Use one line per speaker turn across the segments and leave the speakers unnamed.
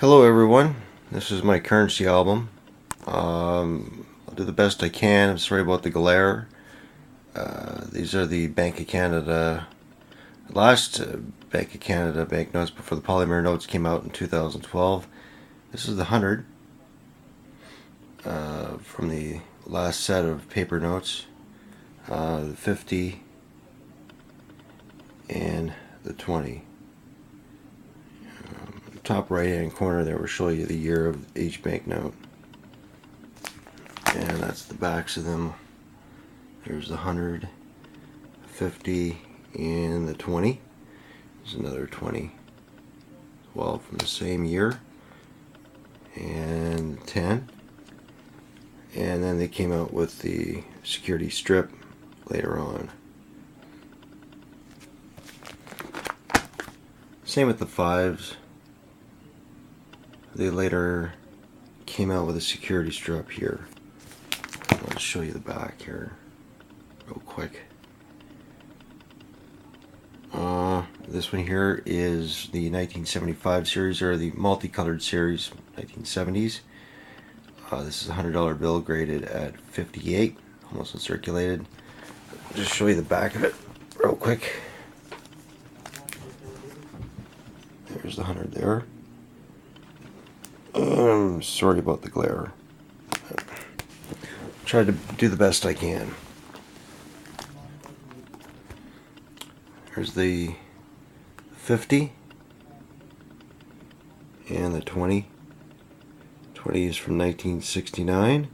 Hello everyone, this is my currency album. I'll do the best I can. I'm sorry about the glare. These are the Bank of Canada, last Bank of Canada banknotes before the polymer notes came out in 2012. This is the 100 from the last set of paper notes, the 50 and the 20. Top right hand corner there will show you the year of each banknote, and that's the backs of them. There's the 100, 50, and the 20. There's another 20 as well from the same year, and 10. And then they came out with the security strip later on. Same with the 5s. They later came out with a security strip here. I'll show you the back here real quick. This one here is the 1975 series, or the multicolored series, 1970s. This is a $100 bill graded at 58, almost uncirculated. I'll just show you the back of it real quick. There's the 100 there. Sorry about the glare. Tried to do the best I can. Here's the 50 and the 20. 20 is from 1969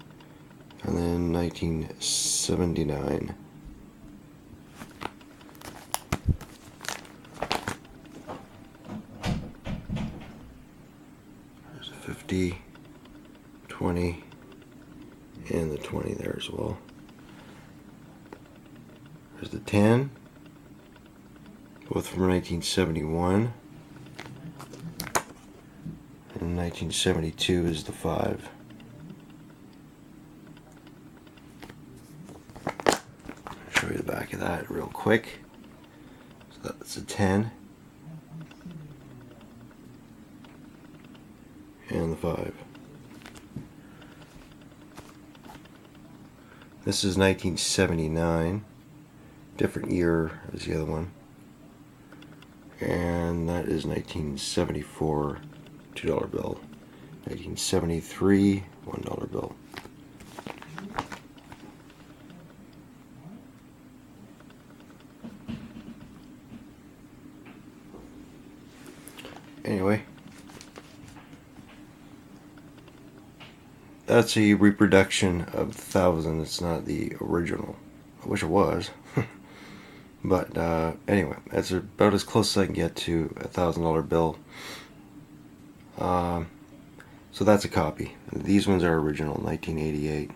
and then 1979. There's a 50, 20, and the 20 there as well. There's the 10, both from 1971, and 1972 is the 5. I'll show you the back of that real quick. So that's a 10 and the 5. This is 1979, different year as the other one, and that is 1974 $2 bill, 1973 $1 bill. Anyway, that's a reproduction of 1,000. It's not the original. I wish it was. But anyway, that's about as close as I can get to a $1,000 bill. So that's a copy. These ones are original, 1988.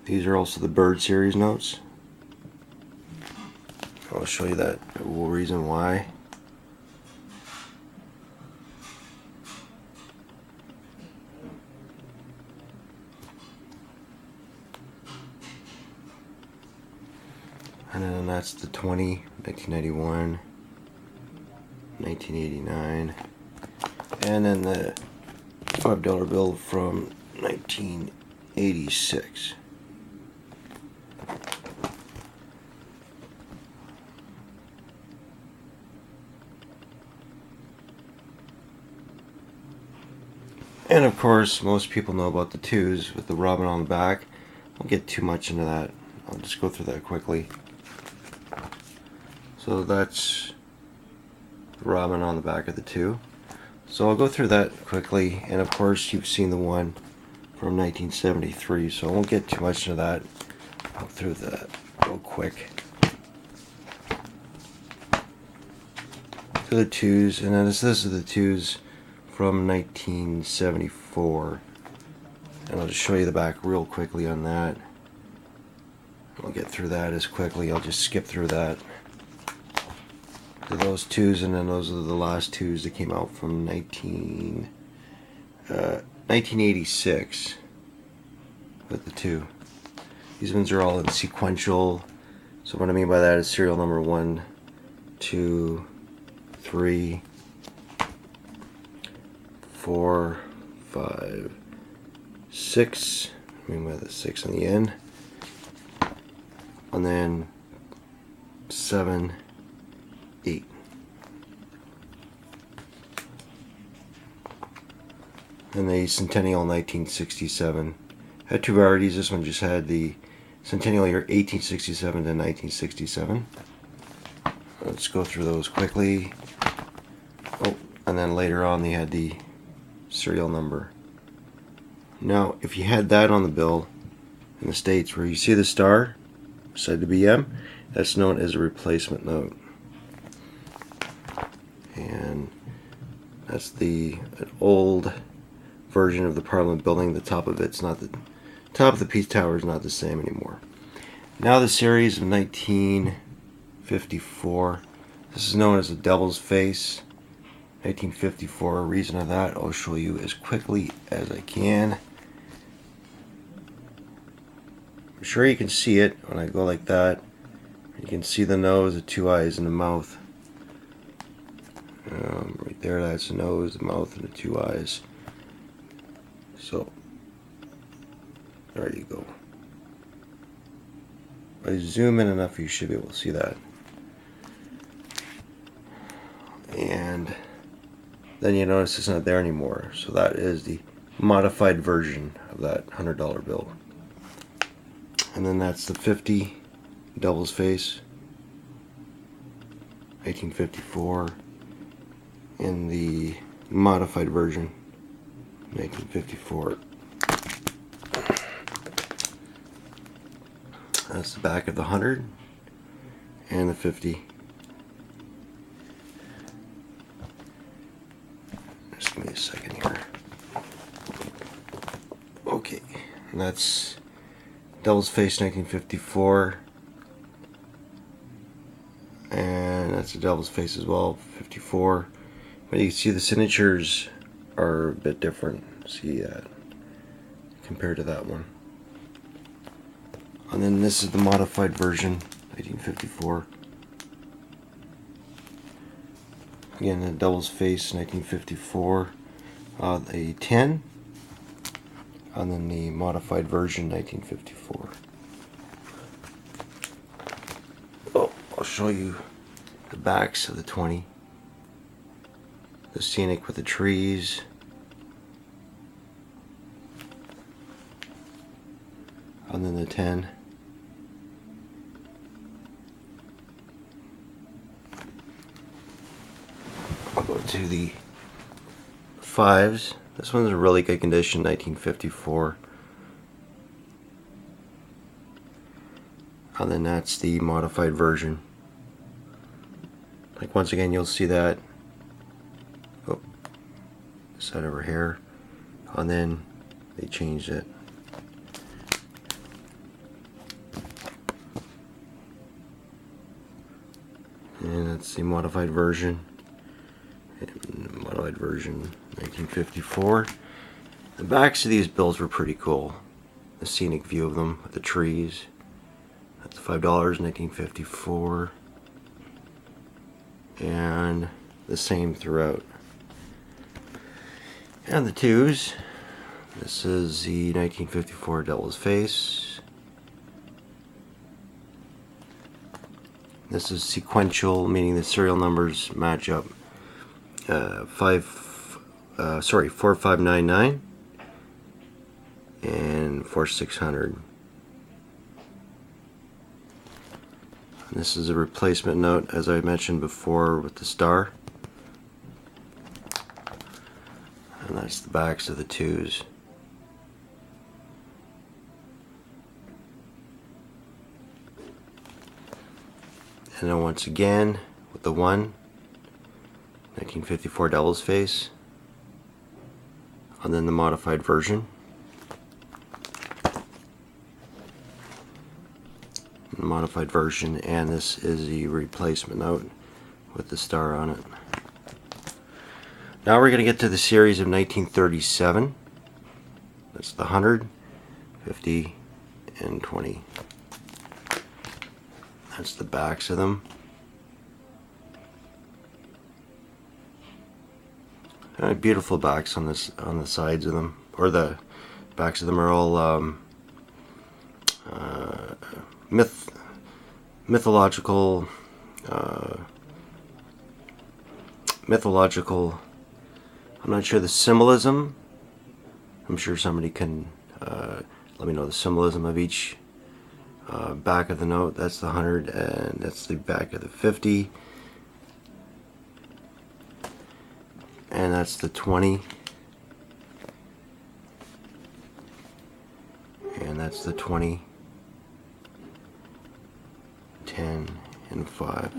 These are also the Bird series notes. I'll show you that reason why. And then that's the 20, 1991, 1989, and then the $5 bill from 1986. And of course, most people know about the 2s with the robin on the back. I won't get too much into that. I'll just go through that quickly. So that's the robin on the back of the 2. So I'll go through that quickly, and of course you've seen the one from 1973, so I won't get too much into that. I'll go through that real quick. To the 2s, and then this is the 2s from 1974. And I'll just show you the back real quickly on that. I'll get through that as quickly. I'll just skip through that. So those 2s, and then those are the last 2s that came out from 1986 with the 2. These ones are all in sequential. So what I mean by that is serial number 1, 2, 3, 4, 5, 6. I mean, with a 6 on the end. And then 7, 8. And the Centennial 1967 had two varieties. This one just had the Centennial year 1867 to 1967. Let's go through those quickly. Oh, and then later on they had the serial number. Now, if you had that on the bill in the States, where you see the star beside the BM, that's known as a replacement note. And that's an old version of the Parliament building. The top of it's not the top of the Peace Tower is not the same anymore. Now the series of 1954. This is known as the Devil's Face. 1954. A reason of that I'll show you as quickly as I can. I'm sure you can see it when I go like that. You can see the nose, the two eyes, and the mouth. Right there, that's the nose, the mouth, and the two eyes. So, there you go. If I zoom in enough, you should be able to see that. And then you notice it's not there anymore. So that is the modified version of that $100 bill. And then that's the 50 Devil's Face, 1854, in the modified version, 1954. That's the back of the 100 and the 50. Just give me a second here. Okay, and that's Devil's Face 1954. And that's the Devil's Face as well, 54. But you can see the signatures are a bit different. See that compared to that one. And then this is the modified version, 1954. Again, the Devil's Face, 1954. A 10. And then the modified version, 1954. Oh, I'll show you the backs of the 20. The scenic with the trees. And then the 10. I'll go to the 5s. This one's in really good condition, 1954. And then that's the modified version. Like, once again, you'll see that. Oh, side of her hair. And then they changed it. And that's the modified version. Modified version 1954. The backs of these bills were pretty cool. The scenic view of them with the trees. That's $5, 1954. And the same throughout. And the 2s. This is the 1954 Devil's Face. This is sequential, meaning the serial numbers match up. 4599 and 4600. This is a replacement note, as I mentioned before, with the star. And that's the backs of the 2s. And then once again with the 1, 1954 Devil's Face, and then the modified version. The modified version, and this is the replacement note with the star on it. Now we're going to get to the series of 1937. That's the 100, 50, and 20. That's the backs of them. Beautiful backs on this, on the sides of them, or the backs of them are all mythological. I'm not sure the symbolism. I'm sure somebody can let me know the symbolism of each back of the note. That's the 100, and that's the back of the 50, and that's the 20, and that's the 20, 10, and 5.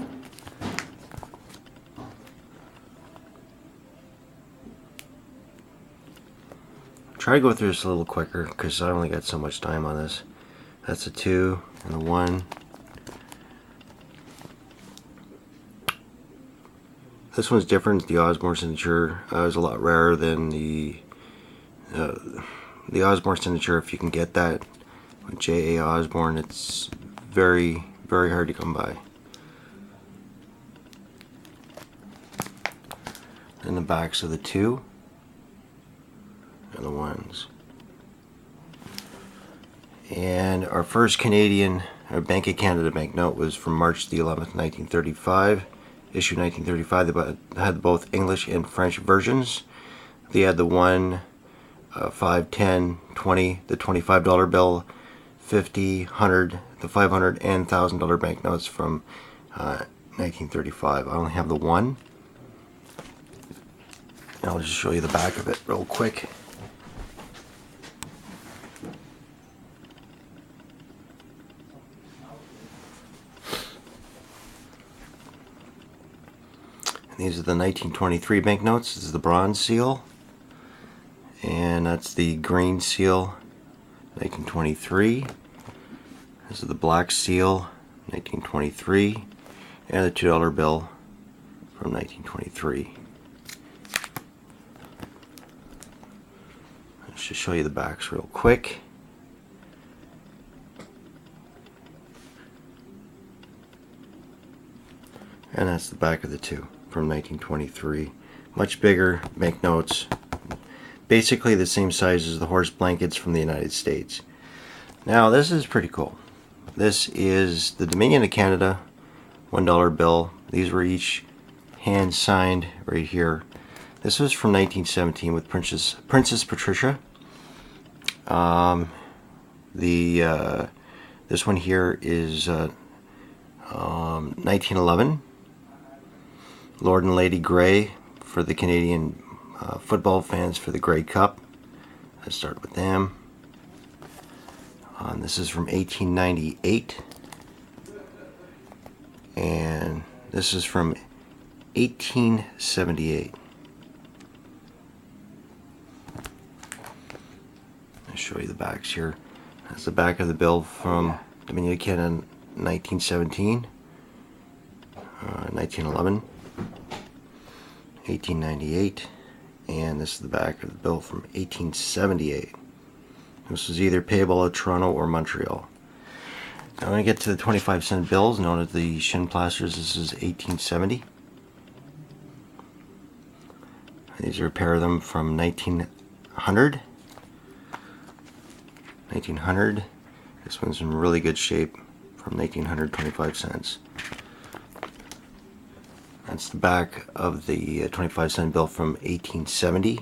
Try to go through this a little quicker because I only got so much time on this. That's a 2 and a 1. This one's different. The Osborne signature is a lot rarer than the Osborne signature. If you can get that with J.A. Osborne, it's very, very hard to come by. And the backs of the 2 and the 1s. And our first Canadian, our Bank of Canada banknote was from March the 11th, 1935. Issued 1935. They had both English and French versions. They had the 1, 5, 10, 20, the $25 bill, 50, 100, the 500, and $1,000 banknotes from 1935. I only have the 1. And I'll just show you the back of it real quick. These are the 1923 banknotes. This is the bronze seal, and that's the green seal, 1923. This is the black seal, 1923, and the $2 bill from 1923. Let's just show you the backs real quick. And that's the back of the 2 from 1923. Much bigger banknotes, basically the same size as the horse blankets from the United States. Now this is pretty cool. This is the Dominion of Canada $1 bill. These were each hand signed right here. This was from 1917 with Princess Patricia. This one here is 1911. Lord and Lady Grey for the Canadian football fans for the Grey Cup. Let's start with them. This is from 1898. And this is from 1878. I'll show you the backs here. That's the back of the bill from Dominion of Canada 1917, 1911. 1898, and this is the back of the bill from 1878. This was either payable at Toronto or Montreal. Now when I get to the 25-cent bills, known as the shin plasters, this is 1870. These are a pair of them from 1900. 1900. This one's in really good shape from 1900, 25 cents. That's the back of the 25-cent bill from 1870,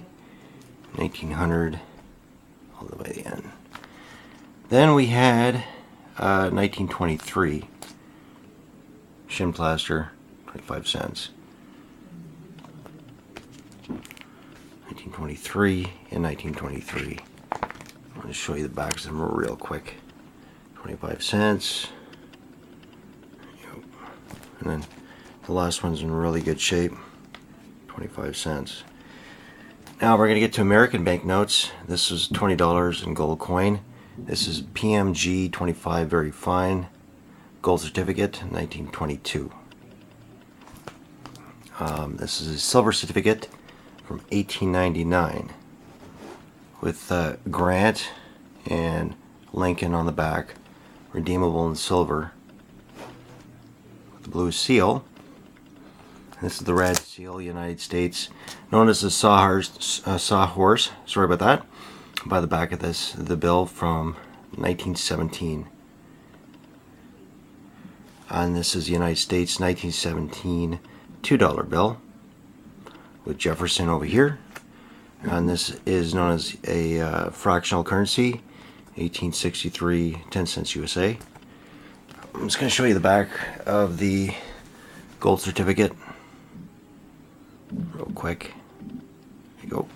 1900, all the way to the end. Then we had 1923, shin plaster, 25 cents. 1923 and 1923. I'm going to show you the backs of them real quick. 25 cents. And then the last one's in really good shape, 25 cents. Now we're going to get to American banknotes. This is $20 in gold coin. This is PMG 25 very fine gold certificate, 1922. This is a silver certificate from 1899 with Grant and Lincoln on the back, redeemable in silver with the blue seal. This is the Red Seal, United States, known as the Sawhorse. Sorry about that. By the back of this, the bill from 1917. And this is the United States 1917 $2 bill with Jefferson over here. And this is known as a fractional currency, 1863 10 cents USA. I'm just going to show you the back of the gold certificate real quick. There you go.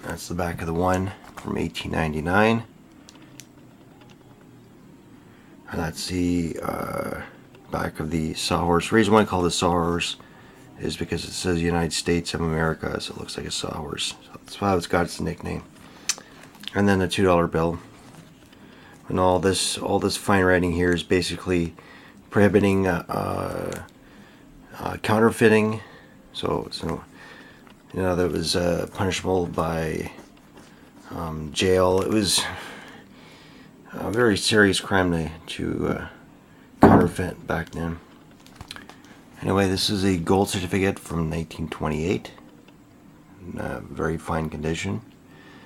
That's the back of the one from 1899. And that's the back of the Sawhorse. The reason why I call this Sawhorse is because it says United States of America, so it looks like a sawhorse. So that's why it's got its nickname. And then the $2 bill. And all this fine writing here is basically prohibiting counterfeiting. So you know, that was punishable by jail. It was a very serious crime to counterfeit back then. Anyway, this is a gold certificate from 1928, in very fine condition.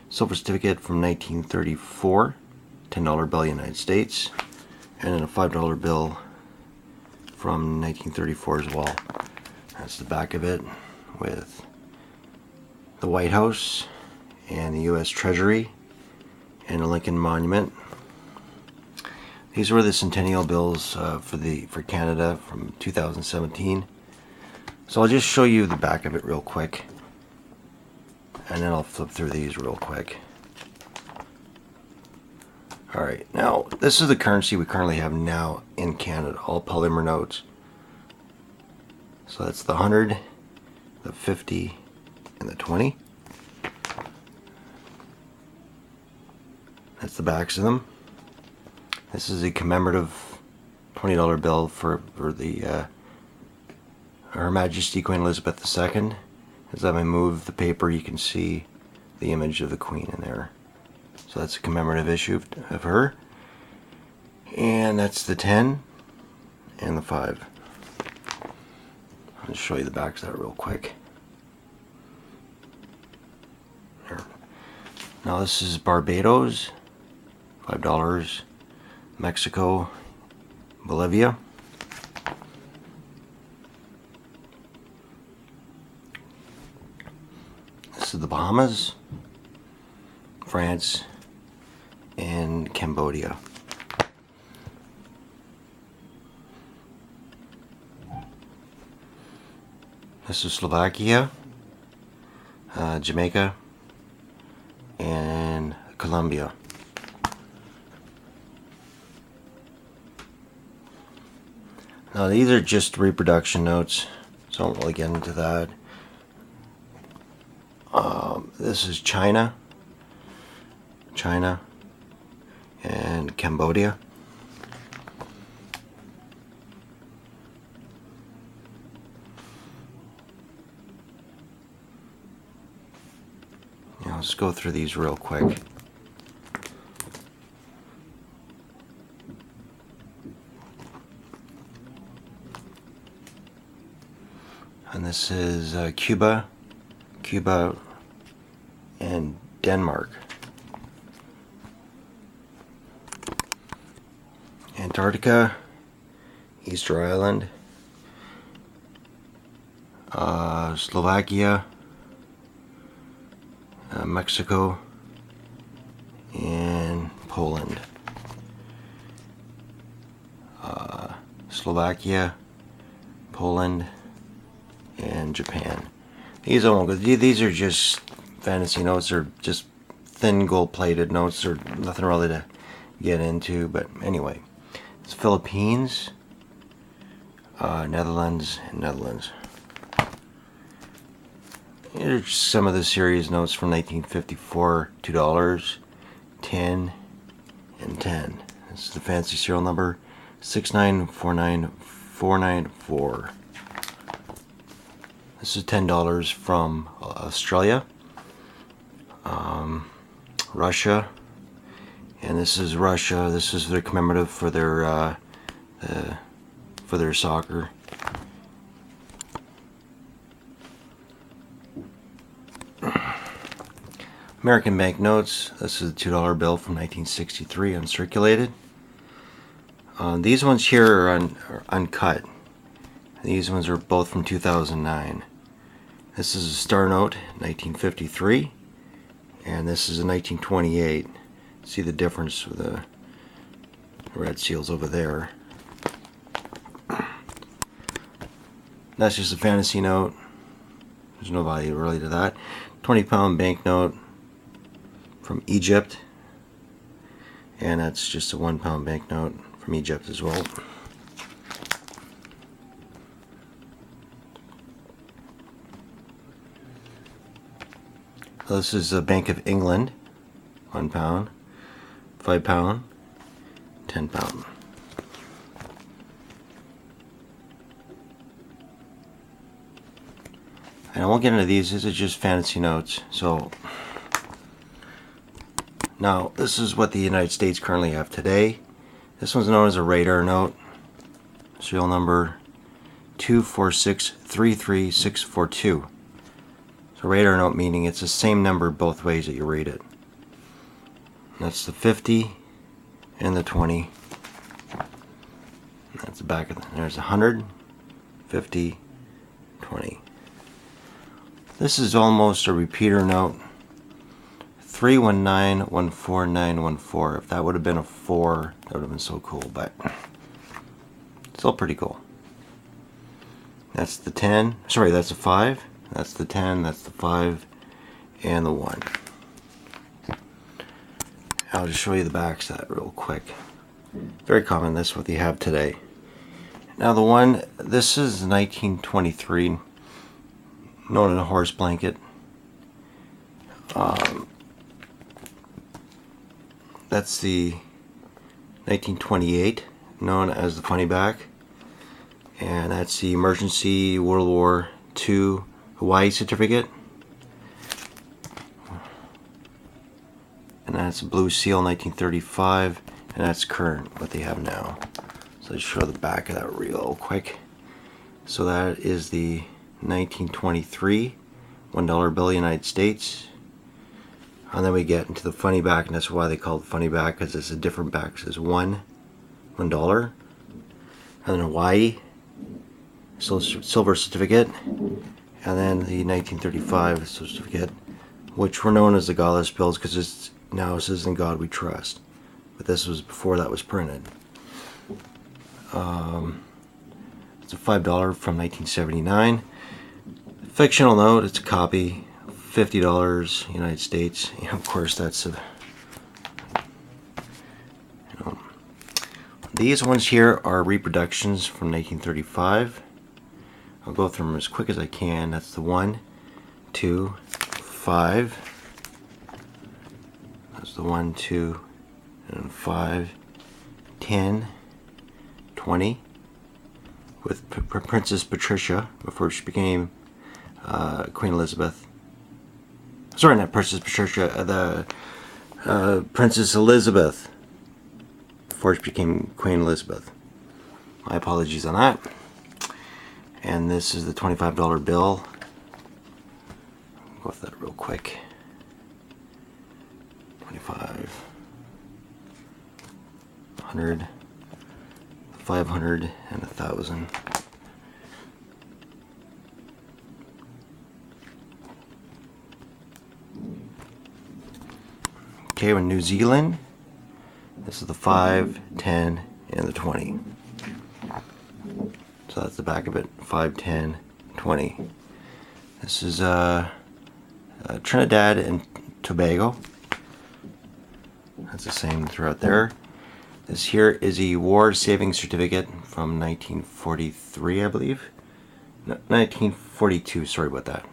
Silver certificate from 1934, $10 bill, United States, and then a $5 bill from 1934 as well. That's the back of it with the White House and the U.S. Treasury and a Lincoln Monument. These were the centennial bills for Canada from 2017. So I'll just show you the back of it real quick, and then I'll flip through these real quick. Alright, now this is the currency we currently have now in Canada, all polymer notes. So that's the 100, the 50, and the 20. That's the backs of them. This is a commemorative $20 bill for the Her Majesty Queen Elizabeth II. As I move the paper, you can see the image of the Queen in there. So that's a commemorative issue of her. And that's the 10 and the 5. I'll just show you the backs of that real quick. There. Now this is Barbados, $5. Mexico, Bolivia. This is the Bahamas, France, and Cambodia. This is Slovakia, Jamaica, and Colombia. Now these are just reproduction notes, so I don't really get into that. This is China, and Cambodia. Now let's go through these real quick. And this is Cuba, and Denmark. Antarctica, Easter Island, Slovakia, Mexico, and Poland. Slovakia, Poland, and Japan. These are just fantasy notes. They're just thin gold-plated notes. They're nothing really to get into. But anyway, it's Philippines, Netherlands, and Netherlands. Here's some of the series notes from 1954. $2, 10, and 10. This is the fancy serial number 6949494. This is $10 from Australia, Russia, And this is Russia. This is their commemorative for their soccer. American banknotes. This is a $2 bill from 1963, uncirculated. These ones here are uncut. These ones are both from 2009. This is a star note, 1953, and this is a 1928. See the difference with the red seals over there. That's just a fantasy note. There's no value really to that. 20-pound banknote from Egypt, and that's just a 1-pound banknote from Egypt as well. So this is a Bank of England, 1 pound, 5 pound, 10 pound. And I won't get into these are just fantasy notes. So now this is what the United States currently have today. This one's known as a radar note, serial number 246-33642. So radar note meaning it's the same number both ways that you read it. That's the 50 and the 20. That's the back of it. There's 100, 50, 20. This is almost a repeater note. 319-14914. If that would have been a 4, that would have been so cool, but still pretty cool. That's the 10. Sorry, that's a 5. That's the 10, that's the 5, and the 1. I'll just show you the backs of that real quick. Very common, that's what they have today. Now the one, this is 1923, known as a horse blanket. That's the 1928, known as the funny back. And that's the Emergency World War II Hawaii certificate. And that's a Blue Seal 1935, and that's current, what they have now. So let's show the back of that real quick. So that is the 1923 $1 bill United States. And then we get into the funny back, and that's why they call it funny back, because it's a different back. It says $1. And then Hawaii silver certificate. And then the 1935 certificate, which were known as the Godless bills because it's now it says "In God We Trust," but this was before that was printed. It's a $5 from 1979. Fictional note. It's a copy. $50 United States. And of course, that's a. These ones here are reproductions from 1935. I'll go through them as quick as I can. That's the 1, 2, 5. That's the 1, 2, and 5, 10, 20. With Princess Patricia before she became Queen Elizabeth. Sorry, not Princess Patricia. The Princess Elizabeth before she became Queen Elizabeth. My apologies on that. And this is the $25 bill. I'll go with that real quick. 25, 100, 500, and 1,000. Okay, we're in New Zealand. This is the 5, 10, and the 20. So that's the back of it, 5, 10, 20. This is Trinidad and Tobago. That's the same throughout there. This here is a war savings certificate from 1943, I believe. No, 1942, sorry about that.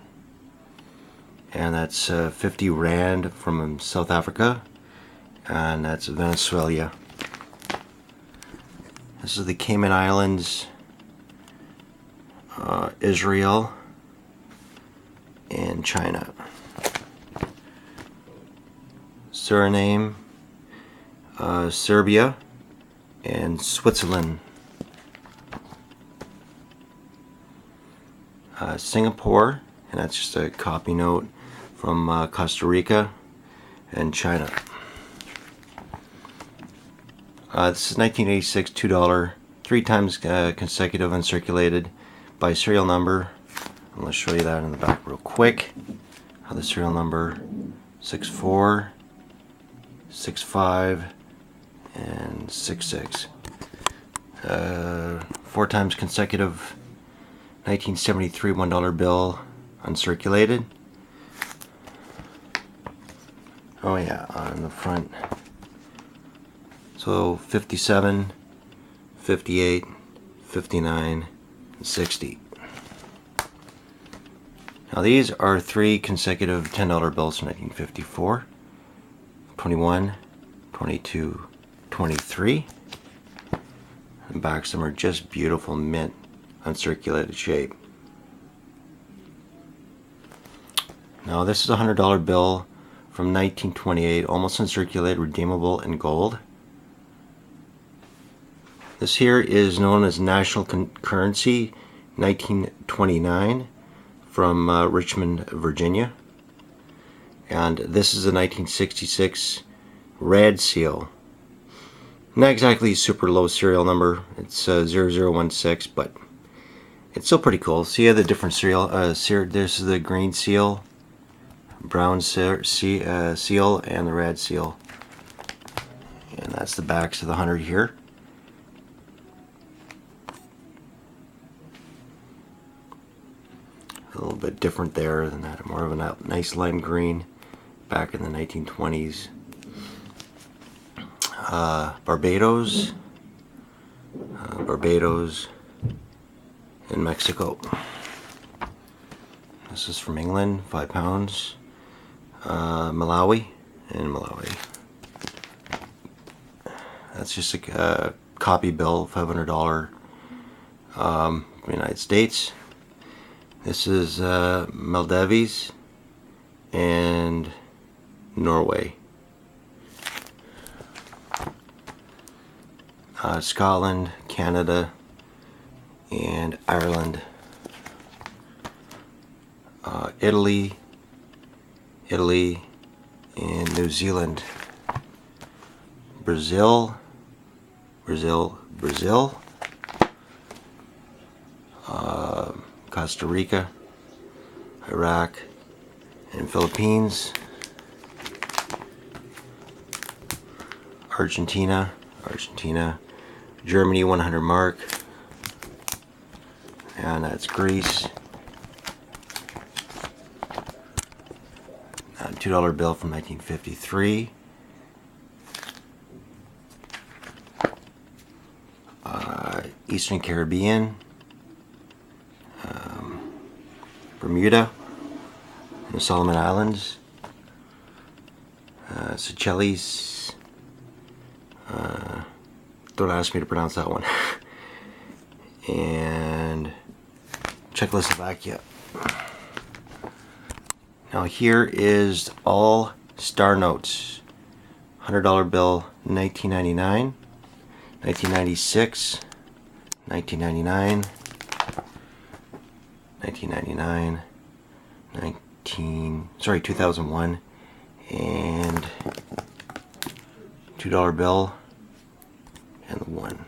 And that's 50 Rand from South Africa. And that's Venezuela. This is the Cayman Islands, Israel, and China. Suriname Serbia, and Switzerland. Singapore, and that's just a copy note from Costa Rica and China. This is 1986 $2, 3 times consecutive uncirculated by serial number. I'm going to show you that in the back real quick. How the serial number 64, 65, and 66. 4 times consecutive 1973 $1 bill uncirculated. Oh yeah, on the front. So 57, 58, 59, and 60. Now these are 3 consecutive $10 bills from 1954. 21, 22, 23. The backs of them are just beautiful mint uncirculated shape. Now this is a $100 bill from 1928, almost uncirculated, redeemable in gold. This here is known as National Currency 1929 from Richmond, Virginia. And this is a 1966 red seal. Not exactly super low serial number, it's 0016, but it's still pretty cool. See the different serial. This is the green seal, brown seal, and the red seal. And that's the backs of the 100 here. A little bit different there than that. More of a nice lime green back in the 1920s. Barbados. Barbados. In Mexico. This is from England, £5. Malawi, and Malawi. That's just a copy bill, $500 from the United States. This is Maldives and Norway. Scotland, Canada, and Ireland. Italy, and New Zealand. Brazil, Costa Rica, Iraq, and Philippines. Argentina, Germany 100 mark, and that's Greece. $2 bill from 1953. Eastern Caribbean, Bermuda, and the Solomon Islands, Seychelles. Don't ask me to pronounce that one. And Czechoslovakia. Now here is all star notes. $100 bill, 1999, 1996, 1999, 1999, 2001, and $2 bill, and the 1.